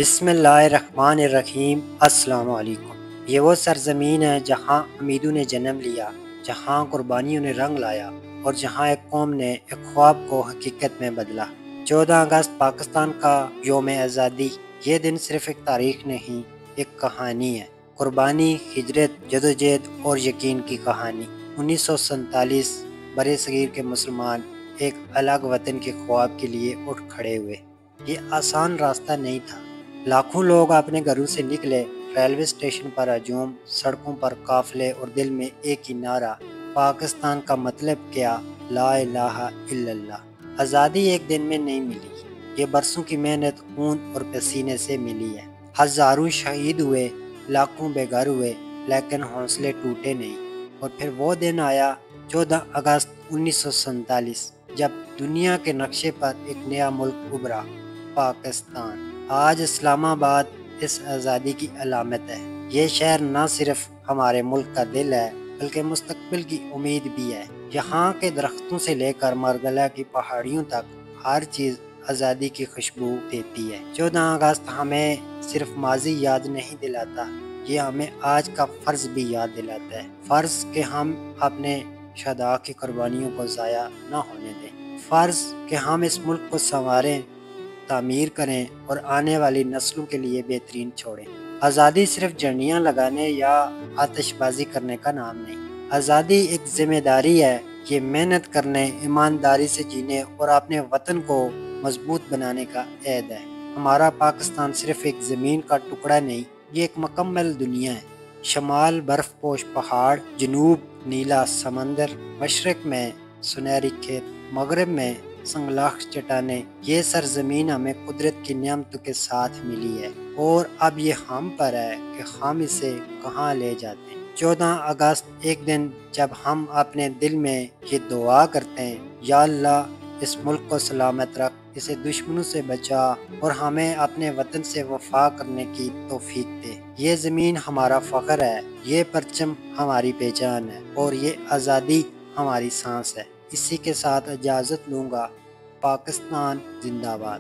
بسم اللہ الرحمن الرحیم۔ السلام علیکم۔ یہ وہ سرزمین ہے جہاں امیدوں نے جنم لیا، جہاں قربانیوں نے رنگ لایا اور جہاں ایک قوم نے ایک خواب کو حقیقت میں بدلا۔ 14 اگست پاکستان کا یوم آزادی۔ یہ دن صرف ایک تاریخ نہیں، ایک کہانی ہے۔ قربانی، ہجرت، جدوجہد اور یقین کی کہانی۔ 1947 برِ صغیر کے مسلمان ایک الگ وطن کے خواب کے لیے اٹھ کھڑے ہوئے۔ یہ آسان راستہ نہیں تھا۔ لاکھوں لوگ اپنے گھروں سے نکلے، ریلوے اسٹیشن پر ہجوم، سڑکوں پر قافلے اور دل میں ایک ہی نعرہ، پاکستان کا مطلب کیا؟ لا الہ الا اللہ۔ آزادی ایک دن میں نہیں ملی، یہ برسوں کی محنت، خون اور پسینے سے ملی ہے۔ ہزاروں شہید ہوئے، لاکھوں بے گھر ہوئے، لیکن حوصلے ٹوٹے نہیں۔ اور پھر وہ دن آیا، 14 اگست 1947، جب دنیا کے نقشے پر ایک نیا ملک ابھرا، پاکستان۔ آج اسلام آباد اس آزادی کی علامت ہے۔ یہ شہر نہ صرف ہمارے ملک کا دل ہے، بلکہ مستقبل کی امید بھی ہے۔ یہاں کے درختوں سے لے کر مرگلہ کی پہاڑیوں تک ہر چیز آزادی کی خوشبو دیتی ہے۔ 14 اگست ہمیں صرف ماضی یاد نہیں دلاتا، یہ ہمیں آج کا فرض بھی یاد دلاتا ہے۔ فرض کہ ہم اپنے شہداء کی قربانیوں کو ضائع نہ ہونے دیں۔ فرض کہ ہم اس ملک کو سنواریں، تعمیر کریں اور آنے والی نسلوں کے لیے بہترین چھوڑیں۔ آزادی صرف جھنڈیاں لگانے یا آتش بازی کرنے کا نام نہیں۔ آزادی ایک ذمہ داری ہے، یہ محنت کرنے، ایمانداری سے جینے اور اپنے وطن کو مضبوط بنانے کا عہد ہے۔ ہمارا پاکستان صرف ایک زمین کا ٹکڑا نہیں، یہ ایک مکمل دنیا ہے۔ شمال برف پوش پہاڑ، جنوب نیلا سمندر، مشرق میں سنہری کھیت، مغرب میں سنگلاخ چٹانیں۔ یہ سرزمین ہمیں قدرت کی نعمتوں کے ساتھ ملی ہے، اور اب یہ ہم پر ہے کہ ہم اسے کہاں لے جاتے ہیں۔ 14 اگست ایک دن جب ہم اپنے دل میں یہ دعا کرتے ہیں، یا اللہ اس ملک کو سلامت رکھ، اسے دشمنوں سے بچا اور ہمیں اپنے وطن سے وفا کرنے کی توفیق دے۔ یہ زمین ہمارا فخر ہے، یہ پرچم ہماری پہچان ہے، اور یہ آزادی ہماری سانس ہے۔ اسی کے ساتھ اجازت لوں گا۔ پاکستان زندہ باد۔